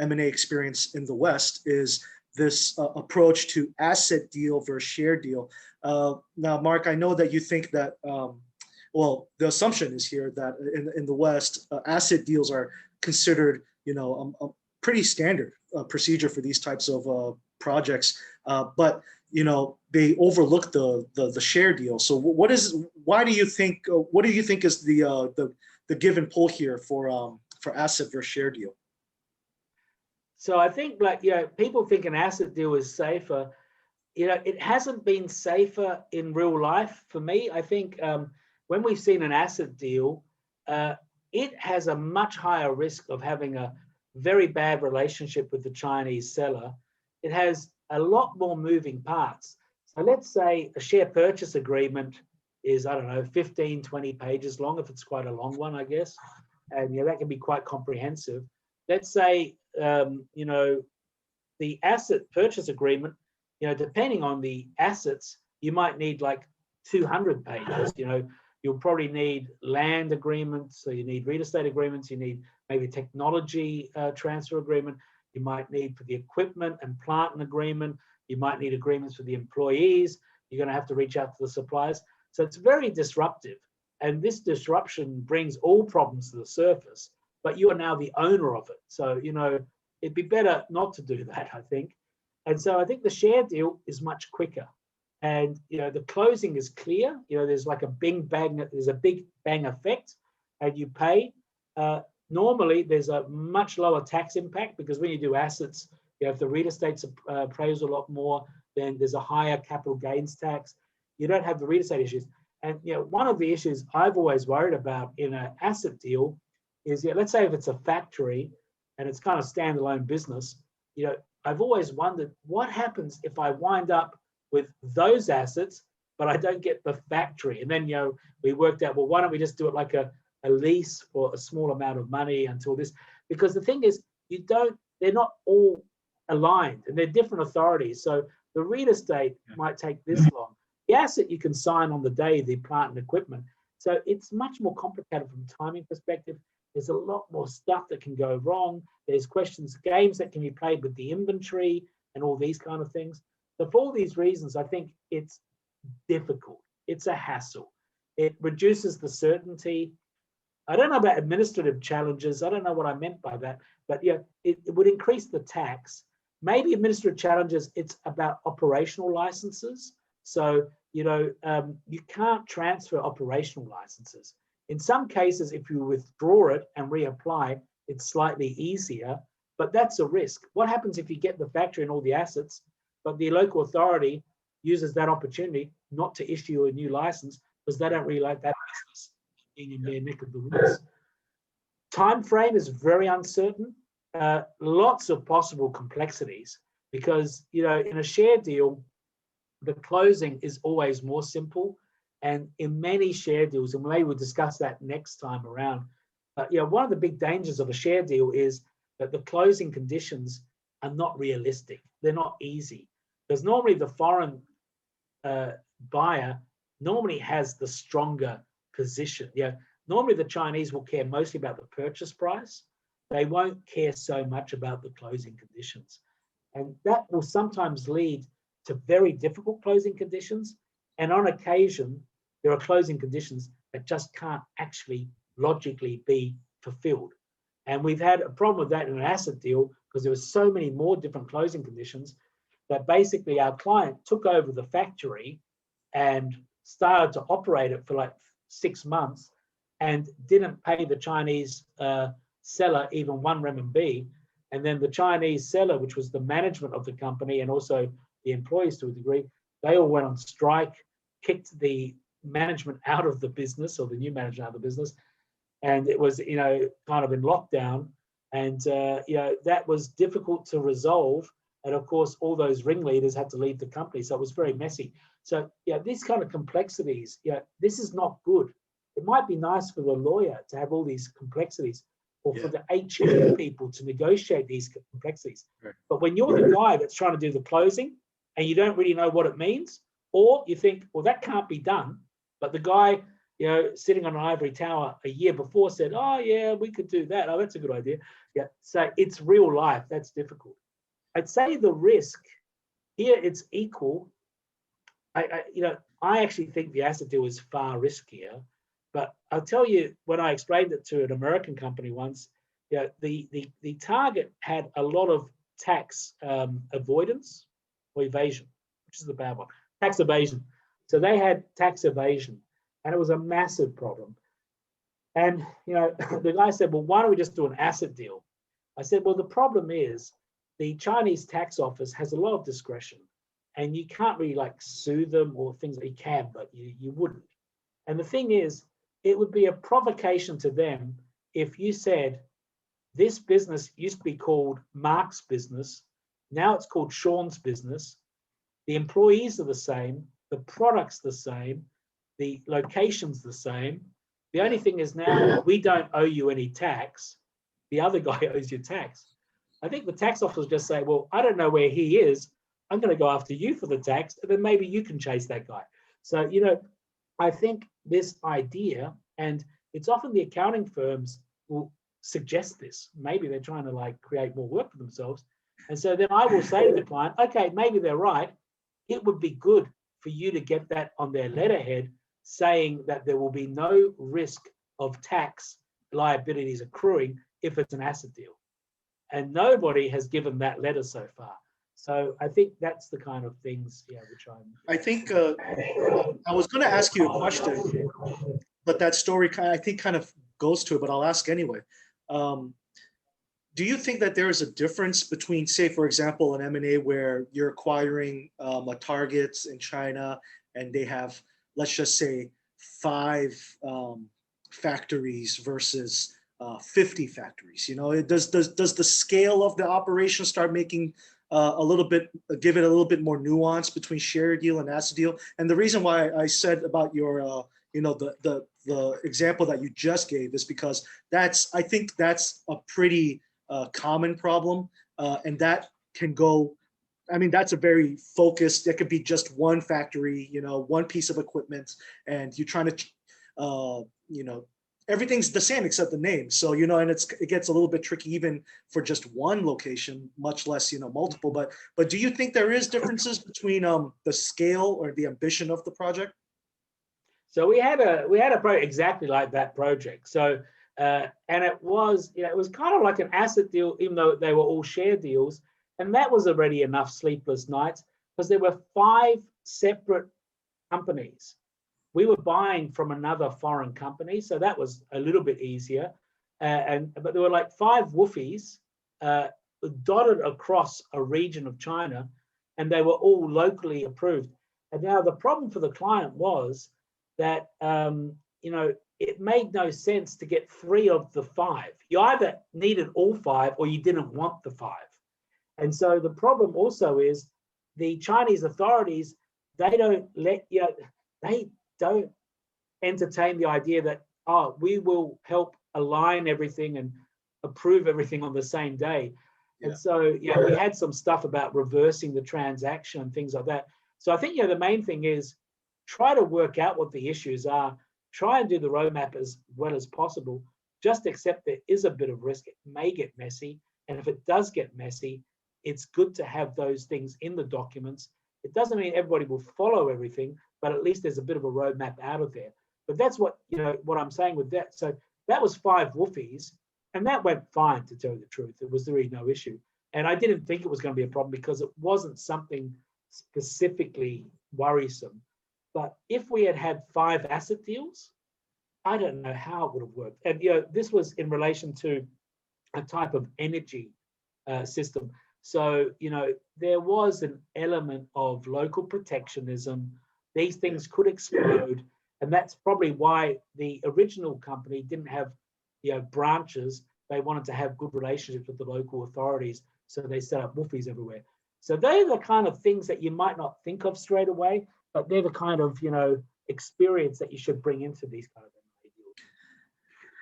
M&A experience in the West, is this approach to asset deal versus share deal. Now, Mark, I know that you think that, well, the assumption is here that in the West, asset deals are considered, a pretty standard procedure for these types of projects, but they overlook the share deal. So why do you think? What do you think is the give and pull here for asset versus share deal? So I think, people think an asset deal is safer. It hasn't been safer in real life for me. I think when we've seen an asset deal, it has a much higher risk of having a very bad relationship with the Chinese seller. It has a lot more moving parts. So let's say a share purchase agreement is, I don't know, 15, 20 pages long, if it's quite a long one, I guess. And that can be quite comprehensive. Let's say, the asset purchase agreement, depending on the assets, you might need like 200 pages. You'll probably need land agreements, so you need real estate agreements, you need maybe technology transfer agreement, you might need for the equipment and plant and agreement, you might need agreements for the employees, you're going to have to reach out to the suppliers. So it's very disruptive. And this disruption brings all problems to the surface, but you are now the owner of it. So, it'd be better not to do that, I think. And so I think the share deal is much quicker. And, the closing is clear. There's like a big bang, there's a big bang effect, and you pay. Normally, there's a much lower tax impact because when you do assets, if the real estate's appraised a lot more, then there's a higher capital gains tax. You don't have the real estate issues. And, one of the issues I've always worried about in an asset deal is, let's say if it's a factory and it's kind of standalone business, I've always wondered what happens if I wind up with those assets, but I don't get the factory. And then, we worked out, well, why don't we just do it like a lease for a small amount of money until this, because the thing is, they're not all aligned and they're different authorities. So the real estate might take this long. The asset you can sign on the day, the plant and equipment. So it's much more complicated from a timing perspective. There's a lot more stuff that can go wrong. There's games that can be played with the inventory and all these kind of things. So for all these reasons, I think it's difficult. It's a hassle. It reduces the certainty. I don't know about administrative challenges. I don't know what I meant by that, but it would increase the tax. Maybe administrative challenges, it's about operational licenses. So, you can't transfer operational licenses. In some cases, if you withdraw it and reapply, it's slightly easier, but that's a risk. What happens if you get the factory and all the assets, but the local authority uses that opportunity not to issue a new license because they don't really like that business being in their neck of the woods? Time frame is very uncertain. Lots of possible complexities because, in a share deal, the closing is always more simple. And in many share deals, and maybe we'll discuss that next time around, one of the big dangers of a share deal is that the closing conditions are not realistic. They're not easy. Because normally the foreign buyer normally has the stronger position. Normally the Chinese will care mostly about the purchase price. They won't care so much about the closing conditions. And that will sometimes lead to very difficult closing conditions. And on occasion, there are closing conditions that just can't actually logically be fulfilled. And we've had a problem with that in an asset deal because there were so many more different closing conditions that basically our client took over the factory and started to operate it for like 6 months and didn't pay the Chinese seller even 1 renminbi. And then the Chinese seller, which was the management of the company and also the employees to a degree, they all went on strike, kicked the management out of the business, or the new management out of the business. And it was, kind of in lockdown. And, that was difficult to resolve. And of course, all those ringleaders had to leave the company. So it was very messy. So, these kind of complexities, this is not good. It might be nice for the lawyer to have all these complexities, or for the HQ people to negotiate these complexities. Right. But when you're the guy that's trying to do the closing and you don't really know what it means, or you think, well, that can't be done, but the guy, you know, sitting on an ivory tower a year before said, oh yeah, we could do that. Oh, that's a good idea. Yeah, so it's real life. That's difficult. I'd say the risk here, it's equal. I actually think the asset deal is far riskier, but I'll tell you, when I explained it to an American company once, the target had a lot of tax avoidance or evasion, which is the bad one, tax evasion. So they had tax evasion, and it was a massive problem. And the guy said, well, why don't we just do an asset deal? I said, well, the problem is the Chinese tax office has a lot of discretion, and you can't really like sue them or things that you can, but you wouldn't. And the thing is, it would be a provocation to them if you said, this business used to be called Mark's business, now it's called Sean's business. The employees are the same, the product's the same, the location's the same. The only thing is now we don't owe you any tax. The other guy owes you tax. I think the tax office will just say, well, I don't know where he is. I'm going to go after you for the tax, and then maybe you can chase that guy. So, I think this idea, and it's often the accounting firms will suggest this. Maybe they're trying to like create more work for themselves. And so then I will say to the client, okay, maybe they're right. It would be good for you to get that on their letterhead saying that there will be no risk of tax liabilities accruing if it's an asset deal. And nobody has given that letter so far. So I think that's the kind of things, which I think I was going to ask you a question, but that story I think kind of goes to it, but I'll ask anyway. Do you think that there is a difference between, say, for example, an M&A where you're acquiring a target in China and they have, let's just say, 5 factories versus 50 factories? Does the scale of the operation start making give it a little bit more nuance between share deal and asset deal? And the reason why I said about your, the example that you just gave is because I think that's a pretty common problem, and that can go. I mean, that's a very focused. That could be just one factory, one piece of equipment, and you're trying to, everything's the same except the name. So, and it gets a little bit tricky even for just one location, much less, multiple. But do you think there is differences between the scale or the ambition of the project? So we had a project exactly like that project. So and it was kind of like an asset deal, even though they were all share deals, and that was already enough sleepless nights because there were 5 separate companies. We were buying from another foreign company, so that was a little bit easier. But there were like 5 woofies dotted across a region of China, and they were all locally approved. And now the problem for the client was that it made no sense to get 3 of the 5. You either needed all 5 or you didn't want the 5. And so the problem also is the Chinese authorities, they don't entertain the idea that, we will help align everything and approve everything on the same day. Yeah. And so, we had some stuff about reversing the transaction and things like that. So I think, the main thing is try to work out what the issues are, try and do the roadmap as well as possible, just accept there is a bit of risk. It may get messy. And if it does get messy, it's good to have those things in the documents. It doesn't mean everybody will follow everything, but at least there's a bit of a roadmap out of there. But that's what I'm saying with that. So that was 5 woofies, and that went fine, to tell you the truth. It was really no issue. And I didn't think it was going to be a problem because it wasn't something specifically worrisome. But if we had had 5 asset deals, I don't know how it would have worked. And this was in relation to a type of energy system. So, there was an element of local protectionism. These things could explode. And that's probably why the original company didn't have, branches. They wanted to have good relationships with the local authorities. So they set up woofies everywhere. So they're the kind of things that you might not think of straight away, but they're the kind of, experience that you should bring into these kind of deals.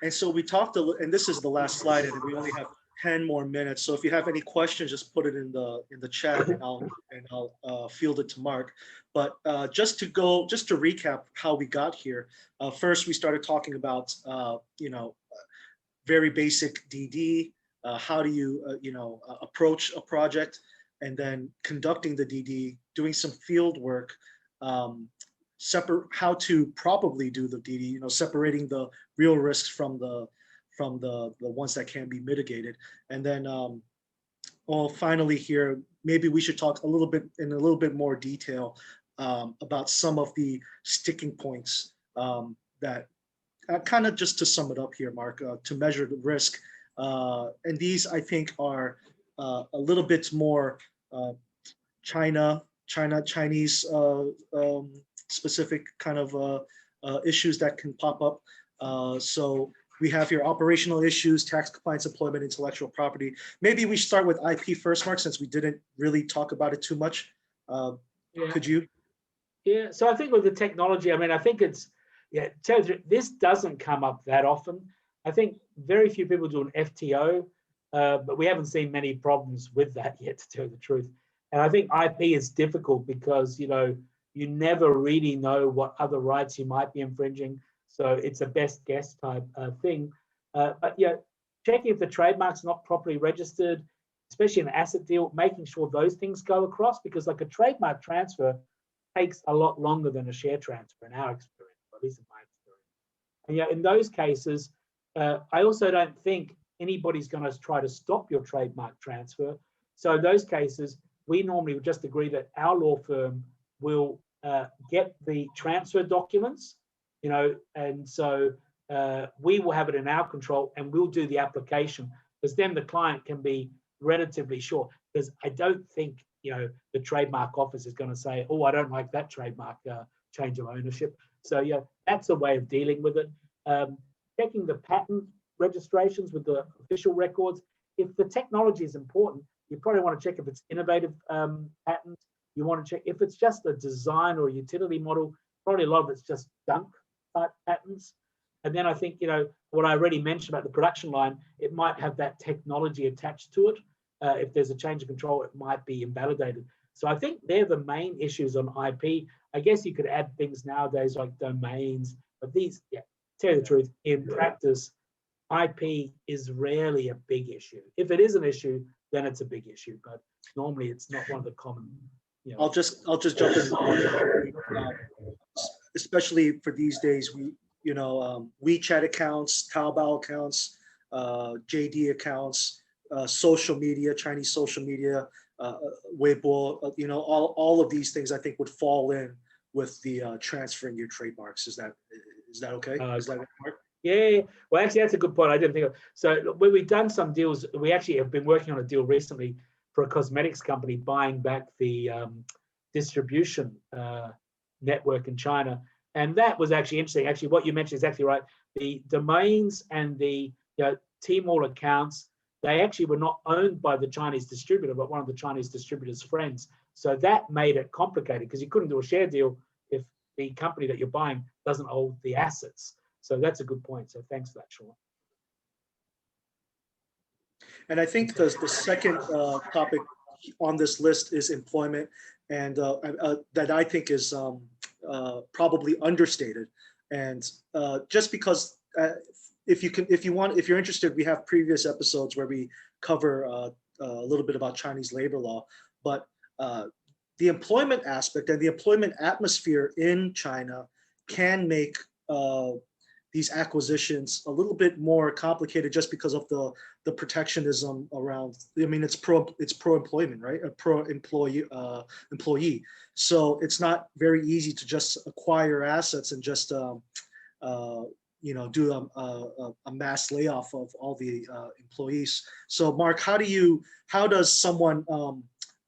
And so we talked and this is the last slide, and we only have 10 more minutes. So if you have any questions, just put it in the chat, and I'll field it to Mark. But just to recap how we got here. First, we started talking about very basic DD. How do you approach a project, and then conducting the DD, doing some field work. How to properly do the DD, separating the real risks from the ones that can be mitigated. And then, finally here, maybe we should talk in a little bit more detail about some of the sticking points that kind of, just to sum it up here, Mark, to measure the risk. And these, I think, are a little bit more Chinese specific kind of issues that can pop up. So we have here operational issues, tax compliance, employment, intellectual property. Maybe we start with IP first, Mark, since we didn't really talk about it too much. Could you? Yeah, so I think with the technology, I mean, I think it's, this doesn't come up that often. I think very few people do an FTO, but we haven't seen many problems with that yet, to tell the truth. And I think IP is difficult because, you never really know what other rights you might be infringing. So it's a best guess type thing. But yeah, checking if the trademark's not properly registered, especially an asset deal, making sure those things go across, because like a trademark transfer takes a lot longer than a share transfer in our experience, or at least in my experience. And yeah, in those cases, I also don't think anybody's going to try to stop your trademark transfer. So in those cases, we normally would just agree that our law firm will get the transfer documents, and so we will have it in our control, and we'll do the application, because then the client can be relatively sure. Because I don't think the trademark office is going to say, "Oh, I don't like that trademark, change of ownership." So yeah, that's a way of dealing with it. Checking the patent registrations with the official records. If the technology is important, you probably want to check if it's innovative patents. You want to check if it's just a design or a utility model. Probably a lot of it's just junk type patents. And then I think, what I already mentioned about the production line, it might have that technology attached to it. If there's a change of control, it might be invalidated. So I think they're the main issues on IP. I guess you could add things nowadays like domains, but these, tell you the truth, in practice, IP is rarely a big issue. If it is an issue, then it's a big issue, but normally it's not one of the common. I'll just jump in, especially for these days. WeChat accounts, Taobao accounts, JD accounts, social media, Chinese social media, Weibo. All of these things I think would fall in with the transferring your trademarks. Is that okay? Is that Mark? Yeah. Well, actually, that's a good point. I didn't think of. So when we've done some deals, we actually have been working on a deal recently for a cosmetics company buying back the distribution network in China. And that was actually interesting. Actually, what you mentioned is exactly right. The domains and the Tmall accounts, they actually were not owned by the Chinese distributor, but one of the Chinese distributor's friends. So that made it complicated because you couldn't do a share deal if the company that you're buying doesn't hold the assets. So that's a good point. So thanks for that, Sean. And I think the second topic on this list is employment, and that I think is probably understated. And just because if you're interested, we have previous episodes where we cover a little bit about Chinese labor law, but the employment aspect and the employment atmosphere in China can make these acquisitions a little bit more complicated just because of the protectionism around. I mean, it's pro employment, right? A pro employee. So it's not very easy to just acquire assets and just do a mass layoff of all the employees. So Mark, how does someone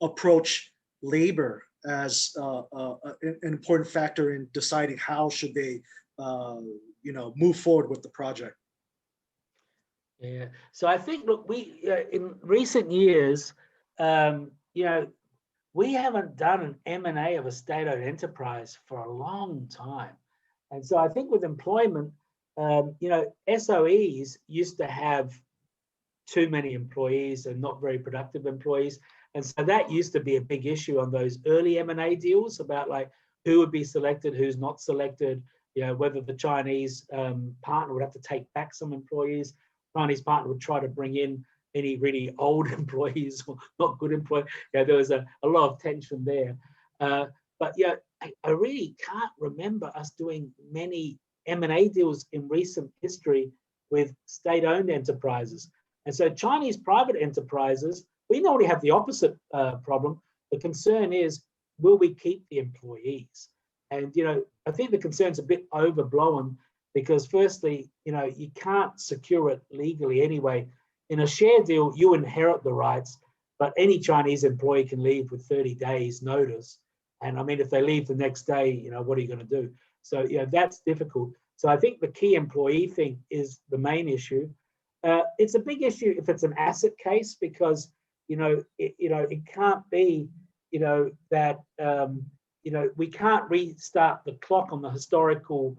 approach labor as an important factor in deciding how should they move forward with the project? Yeah. So I think, look, we in recent years, we haven't done an M&A of a state-owned enterprise for a long time. And so I think with employment, SOEs used to have too many employees and not very productive employees. And so that used to be a big issue on those early M&A deals about like who would be selected, who's not selected, whether the Chinese partner would have to take back some employees. Chinese partner would try to bring in any really old employees or not good employees. There was a lot of tension there. But I really can't remember us doing many M&A deals in recent history with state-owned enterprises. And so Chinese private enterprises, we normally have the opposite problem. The concern is, will we keep the employees? And, I think the concern's a bit overblown because firstly, you can't secure it legally anyway. In a share deal, you inherit the rights, but any Chinese employee can leave with 30 days notice. And I mean, if they leave the next day, what are you going to do? So, that's difficult. So I think the key employee thing is the main issue. It's a big issue if it's an asset case because, it can't be, that, we can't restart the clock on the historical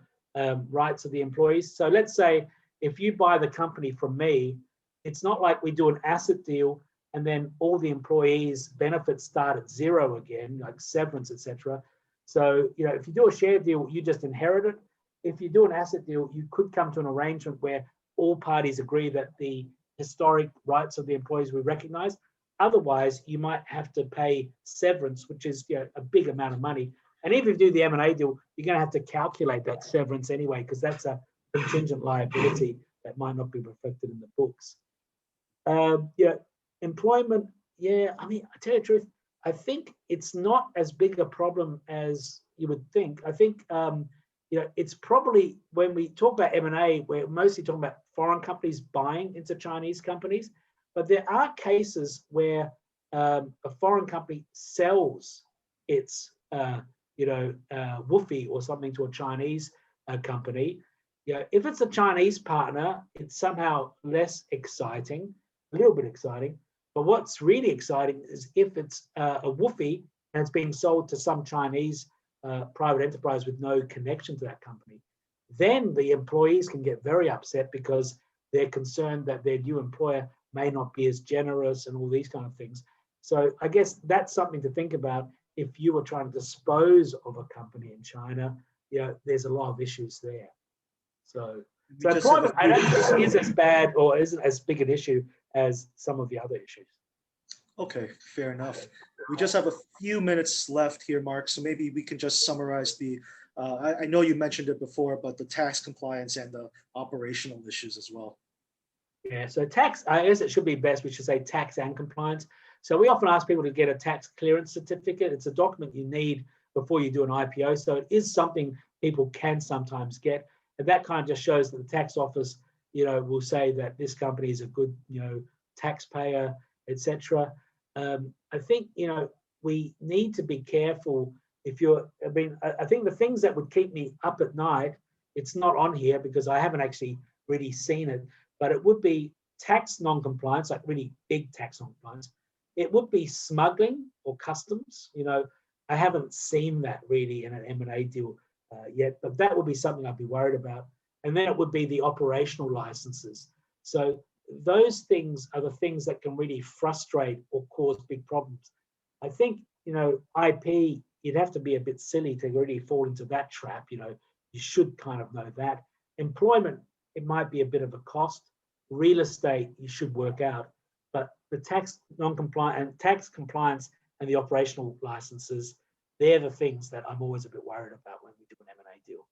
rights of the employees. So let's say if you buy the company from me, it's not like we do an asset deal and then all the employees' benefits start at zero again, like severance, etc. So, if you do a share deal, you just inherit it. If you do an asset deal, you could come to an arrangement where all parties agree that the historic rights of the employees we recognize. Otherwise, you might have to pay severance, which is a big amount of money. And even if you do the M&A deal, you're going to have to calculate that severance anyway, because that's a contingent liability that might not be reflected in the books. Employment, I mean, I tell you the truth, I think it's not as big a problem as you would think. I think, it's probably when we talk about M&A, we're mostly talking about foreign companies buying into Chinese companies, but there are cases where a foreign company sells its, woofie or something to a Chinese company. If it's a Chinese partner, it's somehow less exciting, a little bit exciting. But what's really exciting is if it's a woofie and it's being sold to some Chinese private enterprise with no connection to that company, then the employees can get very upset because they're concerned that their new employer may not be as generous and all these kind of things. So I guess that's something to think about if you were trying to dispose of a company in China. There's a lot of issues there. So employment, I don't think is as bad or isn't as big an issue as some of the other issues. Okay, fair enough. We just have a few minutes left here, Mark, so maybe we can just summarize the, I know you mentioned it before, but the tax compliance and the operational issues as well. Yeah, so tax, I guess it should be best, we should say tax and compliance. So we often ask people to get a tax clearance certificate. It's a document you need before you do an IPO. So it is something people can sometimes get. And that kind of just shows that the tax office, will say that this company is a good, taxpayer, etc. I think, we need to be careful I think the things that would keep me up at night, it's not on here because I haven't actually really seen it, but it would be tax non-compliance, like really big tax non-compliance. It would be smuggling or customs. I haven't seen that really in an M&A deal yet, but that would be something I'd be worried about. And then it would be the operational licenses. So those things are the things that can really frustrate or cause big problems. I think, IP, you'd have to be a bit silly to really fall into that trap. You should kind of know that. Employment, it might be a bit of a cost. Real estate, you should work out. But the tax non-compliant and tax compliance and the operational licenses, they're the things that I'm always a bit worried about when we do an M&A deal.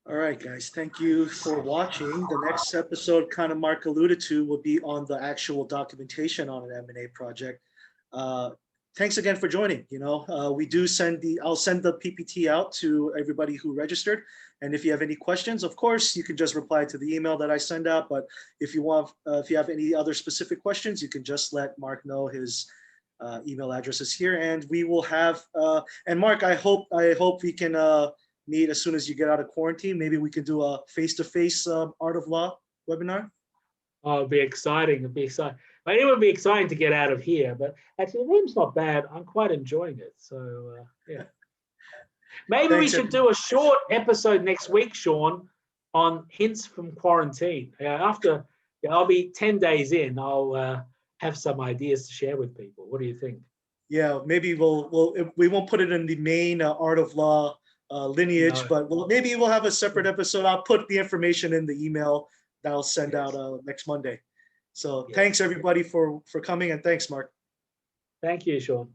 All right, guys, thank you for watching. The next episode, kind of Mark alluded to, will be on the actual documentation on an M&A project. Thanks again for joining. We do I'll send the PPT out to everybody who registered. And if you have any questions, of course, you can just reply to the email that I send out. But if you have any other specific questions, you can just let Mark know. His email address is here, and we will have. And Mark, I hope we can meet as soon as you get out of quarantine. Maybe we can do a face-to-face Art of Law webinar. Oh, it'd be exciting. It'd be exciting. I mean, it would be exciting to get out of here, but actually the room's not bad. I'm quite enjoying it. So yeah. Maybe we Thanks, should do a short episode next week, Sean, on hints from quarantine. After I'll be 10 days in, I'll have some ideas to share with people. What do you think? Yeah, maybe we won't put it in the main art of law lineage, No. but maybe we'll have a separate episode. I'll put the information in the email that I'll send Yes. out next Monday. So Yes. thanks everybody for coming, and thanks, Mark. Thank you, Sean.